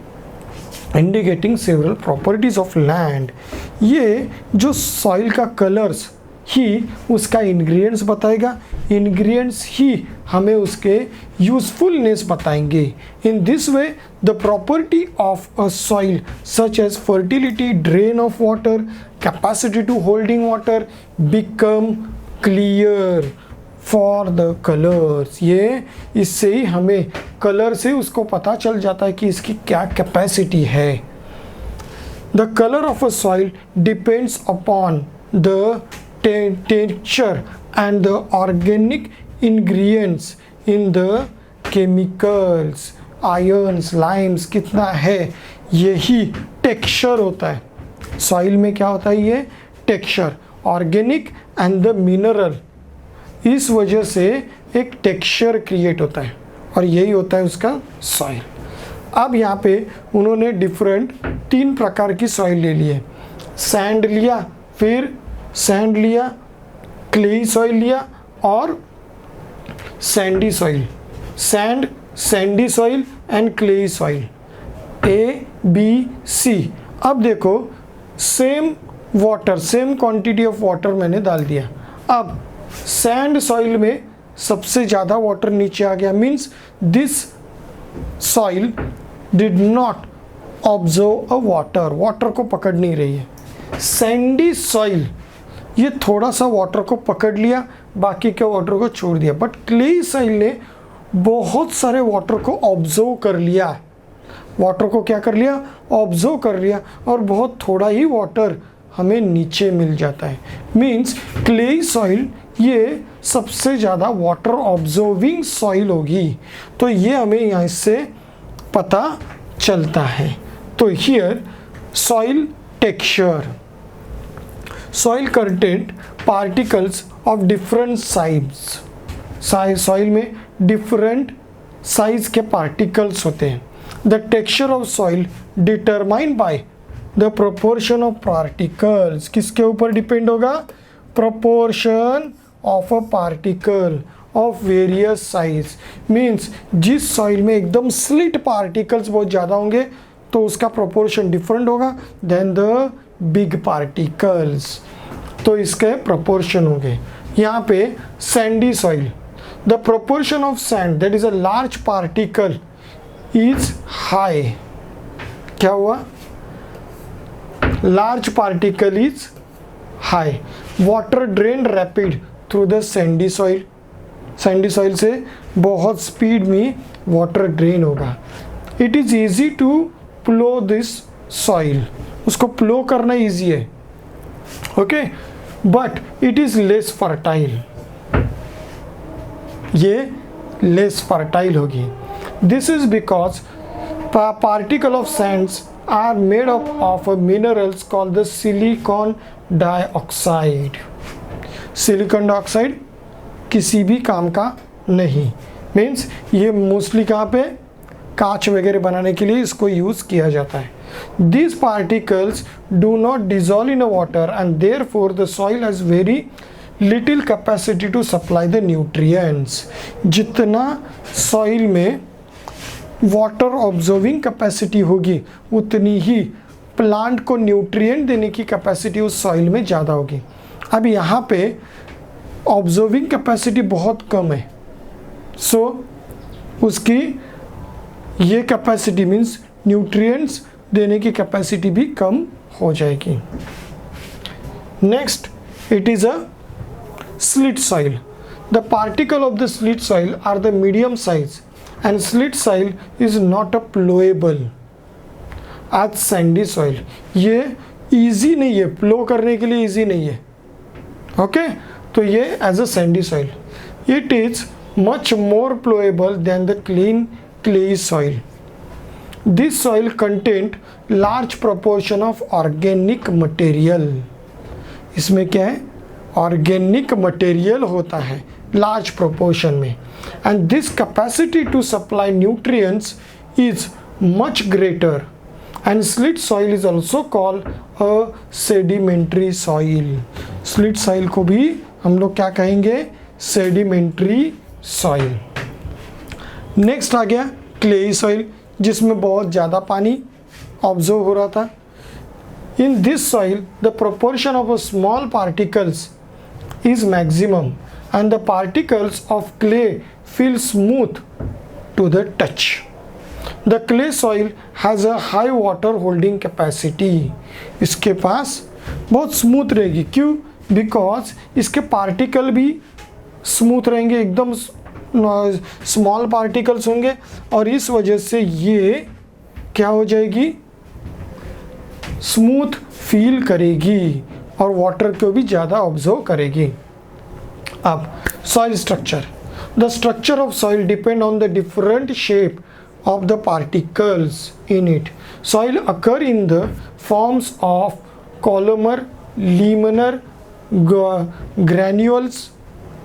indicating several properties of land. ये जो सॉइल का कलर्स ही उसका इंग्रेडिएंट्स बताएगा, इंग्रेडिएंट्स ही हमें उसके यूजफुलनेस बताएंगे. In this way the property of a soil such as fertility, drain of water, capacity to holding water become clear for the colours. ये इससे ही हमें कलर से उसको पता चल जाता है कि इसकी क्या कैपेसिटी है. The colour of a soil depends upon the texture and the organic ingredients in the chemicals. Ions, Lyme's कितना है, यही टेक्सचर होता है. सॉइल में क्या होता है? ये texture, organic and the mineral. इस वजह से एक टेक्सचर क्रिएट होता है और यही होता है उसका सॉइल. अब यहाँ पे उन्होंने डिफरेंट 3 प्रकार की सॉइल ले लिए. सैंड लिया, फिर सैंड लिया, क्लेई सॉइल लिया और sandy soil. Sand, sandy soil and clayey soil. A, B, C. अब देखो same water, same quantity of water मैंने डाल दिया. अब सैंड सॉइल में सबसे ज़्यादा वाटर नीचे आ गया, means this soil did not observe a water, water को पकड़ नहीं रही है. सैंडी सॉइल ये थोड़ा सा वाटर को पकड़ लिया, बाकी के वाटर को छोड़ दिया. बट क्लेई सॉइल ने बहुत सारे वाटर को ऑब्जर्व कर लिया. वाटर को क्या कर लिया? ऑब्जर्व कर लिया और बहुत थोड़ा ही वाटर हमें नीचे मिल जाता है. मीन्स क्लेई सॉइल ये सबसे ज़्यादा वाटर ऑब्जर्विंग सॉइल होगी. तो ये हमें यहाँ से पता चलता है. तो here soil texture. Soil content particles of different size. Soil में डिफरेंट साइज के पार्टिकल्स होते हैं. The texture of soil determined by the proportion of particles. किसके ऊपर डिपेंड होगा? Proportion of a particle of various size. Means जिस सॉइल में एकदम स्लिट पार्टिकल्स बहुत ज़्यादा होंगे तो उसका प्रोपोर्शन डिफरेंट होगा देन द बिग पार्टिकल्स. तो इसके प्रोपोर्शन होंगे. यहाँ पे Sandy soil, the proportion of sand that is a large particle is high. क्या हुआ? Large particle is high. Water drain rapid through the sandy soil. Sandy soil से बहुत स्पीड में वाटर ड्रेन होगा. It is easy to plough this soil. उसको प्लो करना ईजी है, okay, but it is less fertile. ये लेस फर्टाइल होगी. This is because particle of sands are made up of minerals called the silicon dioxide. Silicon dioxide किसी भी काम का नहीं. मीन्स ये मोस्टली कहाँ पे, कांच वगैरह बनाने के लिए इसको यूज़ किया जाता है। These particles do not dissolve in a water and therefore the soil has very little capacity to supply the nutrients। जितना सॉइल में वाटर ऑब्जर्विंग कैपेसिटी होगी उतनी ही प्लांट को न्यूट्रिएंट देने की कैपेसिटी उस सॉइल में ज़्यादा होगी। अब यहाँ पे ऑब्जर्विंग कैपेसिटी बहुत कम है, सो उसकी ये कैपेसिटी मीन्स न्यूट्रिएंट्स देने की कैपेसिटी भी कम हो जाएगी। Next, it is a silt soil. The particle of the silt soil are the medium size and slit soil is not a ploughable as sandy soil. ये इजी नहीं है, प्लो करने के लिए इजी नहीं है। ओके, तो ये as a sandy soil, it is much more ploughable than the clean clay soil. This soil contained large proportion of organic material। इसमें क्या है, ऑर्गेनिक मटेरियल होता है लार्ज प्रोपोर्शन में, and this capacity to supply nutrients is much greater and slit soil is also called a sedimentary soil. Slit soil को भी हम लोग क्या कहेंगे, सेडिमेंट्री सॉइल। नेक्स्ट आ गया क्लेई सॉइल, जिसमें बहुत ज़्यादा पानी ऑब्जर्व हो रहा था। In this soil the proportion of small particles is maximum and the particles of clay feel smooth to the touch. The clay soil has a high water holding capacity. इसके पास बहुत स्मूथ रहेगी, क्यों, बिकॉज इसके पार्टिकल भी स्मूथ रहेंगे, एकदम स्मॉल पार्टिकल्स होंगे, और इस वजह से ये क्या हो जाएगी, स्मूथ फील करेगी और वाटर को भी ज़्यादा ऑब्जर्व करेगी। अब soil structure, the structure of soil depend on the different shape of the particles in it. Soil occur in the forms of columnar, laminar, granules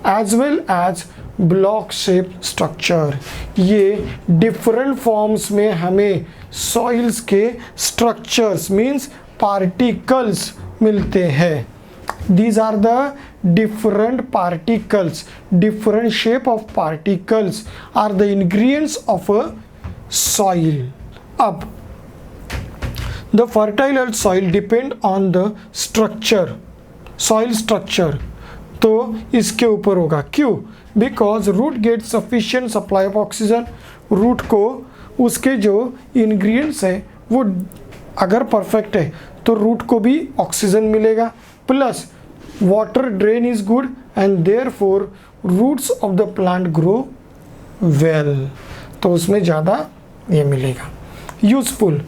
as well as block shape structure. ये डिफरेंट फॉर्म्स में हमें सॉइल्स के स्ट्रक्चर्स मीन्स पार्टिकल्स मिलते हैं। These are the different particles, different shape of particles are the ingredients of a soil. अब the fertile earth soil depend on the structure, soil structure तो इसके ऊपर होगा, क्यों, because root get sufficient supply of oxygen. Root को उसके जो इंग्रेडिएंट्स है वो अगर परफेक्ट है तो रूट को भी ऑक्सीजन मिलेगा, plus water drain is good and therefore roots of the plant grow well, तो उसमें ज़्यादा ये मिलेगा। Useful,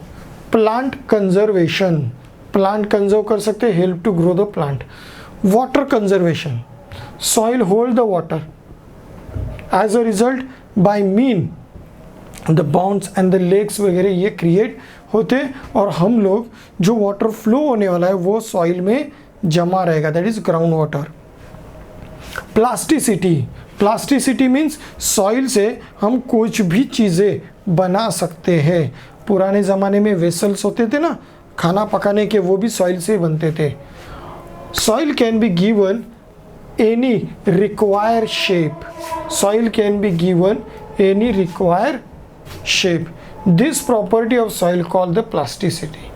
plant conservation, plant conserve कर सकते, help to grow the plant. Water conservation, soil hold the water, as a result by mean the bounds and the lakes वगैरह ये क्रिएट होते, और हम लोग जो वाटर फ्लो होने वाला है वो सॉइल में जमा रहेगा, that is ground water. Plasticity, plasticity means soil से हम कुछ भी चीज़ें बना सकते हैं। पुराने ज़माने में वेसल्स होते थे ना खाना पकाने के, वो भी सॉइल से बनते थे। Soil can be given any required shape, soil can be given any required shape. This property of soil called the plasticity.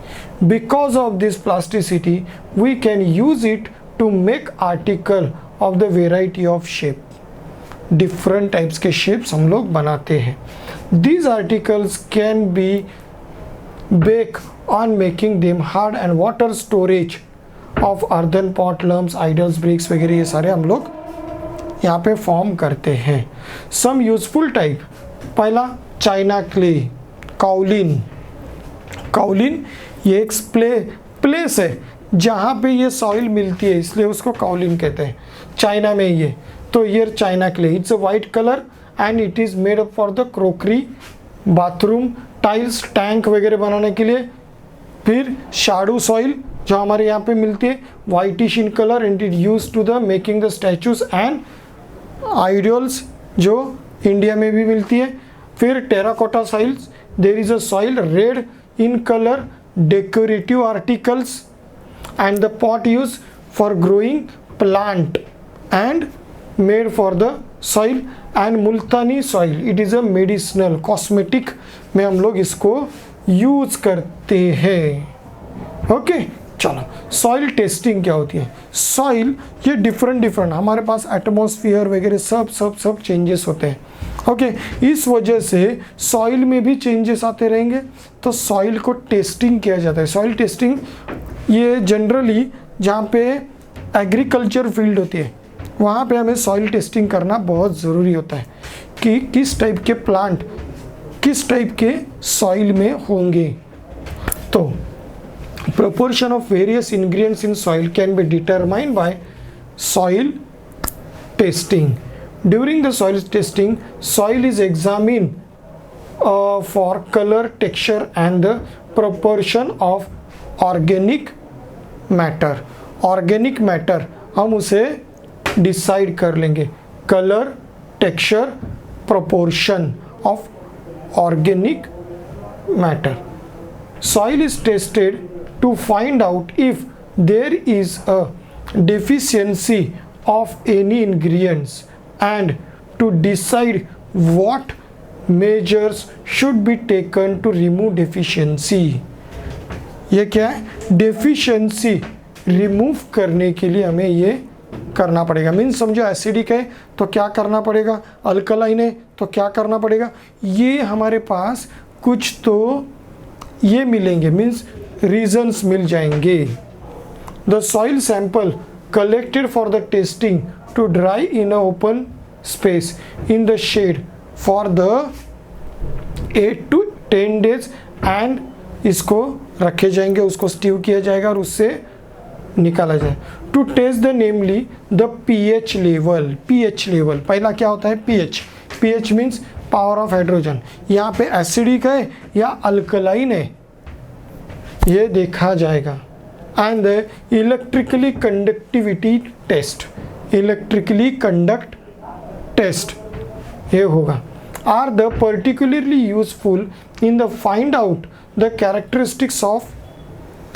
Because of this plasticity we can use it to make article of the variety of shape. Different types के shapes हम लोग बनाते हैं। These articles can be baked on making them hard and water storage of earthen pot, lamps, idols, bricks वगैरह ये सारे हम लोग यहाँ पे फॉर्म करते हैं। सम यूजफुल टाइप, पहला चाइना क्ले, काउलिन। काउलिन ये एक प्लेस है जहाँ पे ये सॉइल मिलती है, इसलिए उसको काउलिन कहते हैं। चाइना में ये, तो ये China clay, it's a white colour and it is made up for the crockery, bathroom, tiles, tank वगैरह बनाने के लिए। फिर शाडू सॉइल जो हमारे यहाँ पे मिलती है, whitish in colour and it use to the making the statues and ideals, जो इंडिया में भी मिलती है। फिर terracotta soils, there is a soil red in colour, decorative articles and the pot used for growing plant and made for the soil, and Multani soil, it is a medicinal cosmetic में हम लोग इसको यूज करते हैं। ओके चलो, सॉइल टेस्टिंग क्या होती है? सॉइल ये डिफरेंट हमारे पास एटमॉस्फेयर वगैरह सब चेंजेस होते हैं। ओके इस वजह से सॉइल में भी चेंजेस आते रहेंगे, तो सॉइल को टेस्टिंग किया जाता है। सॉइल टेस्टिंग ये जनरली जहाँ पे एग्रीकल्चर फील्ड होती है वहाँ पे हमें सॉइल टेस्टिंग करना बहुत ज़रूरी होता है कि किस टाइप के प्लांट किस टाइप के सॉइल में होंगे। तो proportion of various ingredients in soil can be determined by soil testing. During the soil testing, soil is examined for color, texture and the proportion of organic matter. Organic matter हम उसे डिसाइड कर लेंगे, colour, texture, proportion of organic matter. Soil is tested to find out if there is a deficiency of any ingredients and to decide what measures should be taken to remove deficiency. ये क्या है? deficiency remove करने के लिए हमें ये करना पड़ेगा। मीन्स समझो एसिडिक है तो क्या करना पड़ेगा, अल्कलाइन है तो क्या करना पड़ेगा, ये हमारे पास कुछ तो ये मिलेंगे, मीन्स रीजंस मिल जाएंगे। The soil sample collected for the testing to dry in a open space in the shade for the 8 to 10 days and इसको रखे जाएंगे, उसको स्टीव किया जाएगा और उससे निकाला जाए। To test the namely the pH level. PH level पहला क्या होता है? PH. PH means power of hydrogen, यहाँ पे एसिडिक है या अल्कलाइन है ये देखा जाएगा। And the electrically conductivity test, electrically conduct test ये होगा। Are the particularly useful in the find out the characteristics of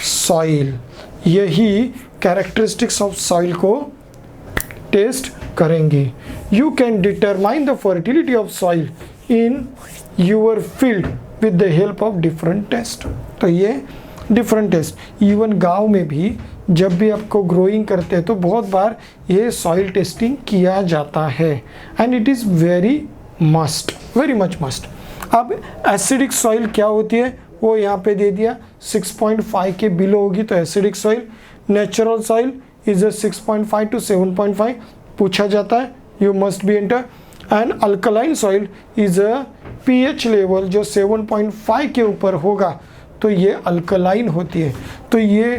soil. यही कैरेक्टरिस्टिक्स ऑफ सॉइल को टेस्ट करेंगे। You can determine the fertility of soil in your field with the help of different test. तो ये डिफरेंट टेस्ट इवन गांव में भी जब भी आपको ग्रोइंग करते हैं तो बहुत बार ये सॉइल टेस्टिंग किया जाता है and it is very must, very much must. अब एसिडिक सॉइल क्या होती है वो यहाँ पे दे दिया, 6.5 के बिलो होगी तो acidic soil. Natural soil is 6.5 to 7.5 पूछा जाता है, you must be enter. And alkaline soil is a pH level जो 7.5 के ऊपर होगा तो ये अल्कलाइन होती है। तो ये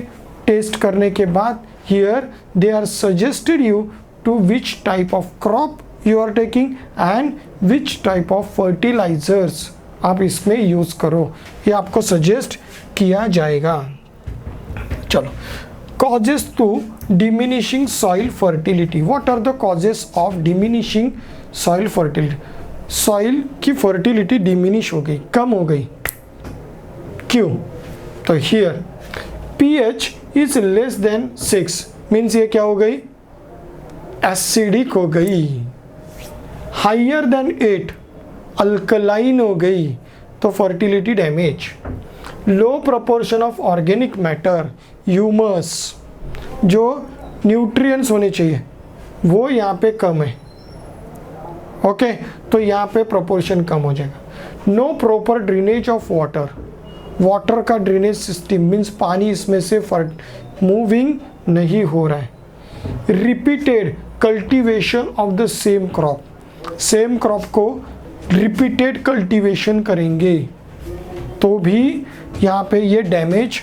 टेस्ट करने के बाद here they are suggested you to which type of crop you are taking and which type of fertilisers आप इसमें यूज़ करो, ये आपको सजेस्ट किया जाएगा। चलो, causes to diminishing soil fertility. What are the causes of diminishing soil fertility? Soil की fertility diminish हो गई, कम हो गई, क्यों? तो here pH is less than 6 means ये क्या हो गई? Acidic हो गई। Higher than 8 अल्कलाइन हो गई तो fertility damage. Low proportion of organic matter, humus जो न्यूट्रिएंट्स होने चाहिए वो यहाँ पे कम है। ओके तो यहाँ पे प्रोपोर्शन कम हो जाएगा। No proper drainage of water, water का ड्रेनेज सिस्टम मीन्स पानी इसमें से मूविंग नहीं हो रहा है। Repeated cultivation of the same crop, same crop को रिपीटेड कल्टीवेशन करेंगे तो भी यहाँ पे ये डैमेज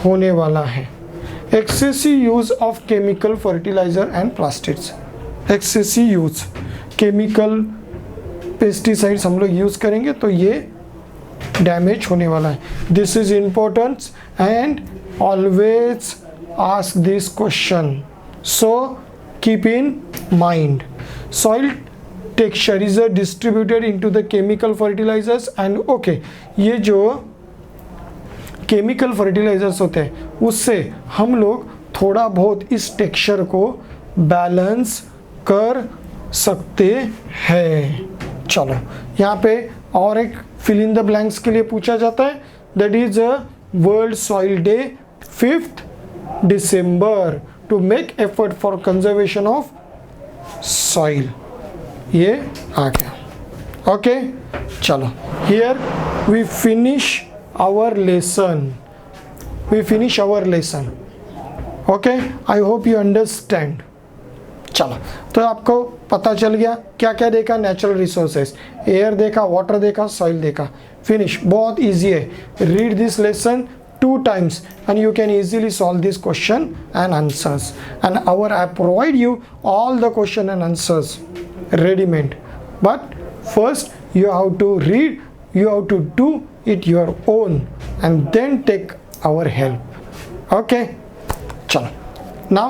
होने वाला है। Excessive use of chemical fertiliser and plastics, excessive use chemical pesticides हम लोग यूज करेंगे तो ये डैमेज होने वाला है। This is important and always ask this question, so keep in mind. Soil texture is distributed into the chemical fertilizers and okay, ये जो केमिकल फर्टिलाइजर्स होते हैं उससे हम लोग थोड़ा बहुत इस टेक्सचर को बैलेंस कर सकते हैं। चलो यहाँ पे और एक फिल इन द ब्लैंक्स के लिए पूछा जाता है, that is world soil day 5th December to make effort for conservation of soil. ये आ गया। ओके चलो, here we finish our lesson, okay, I hope you understand. चलो तो आपको पता चल गया क्या क्या देखा, नेचुरल रिसोर्सेज, एयर देखा, वाटर देखा, सॉइल देखा, फिनिश। बहुत इजी है, read this lesson 2 times and you can easily solve this question and answers, and our app provide you all the question and answers ready-made, but first you have to read, you have to do it your own and then take our help. Okay, chalo, now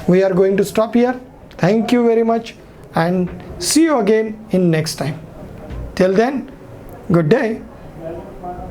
we are going to stop here. Thank you very much and see you again in next time. Till then, good day.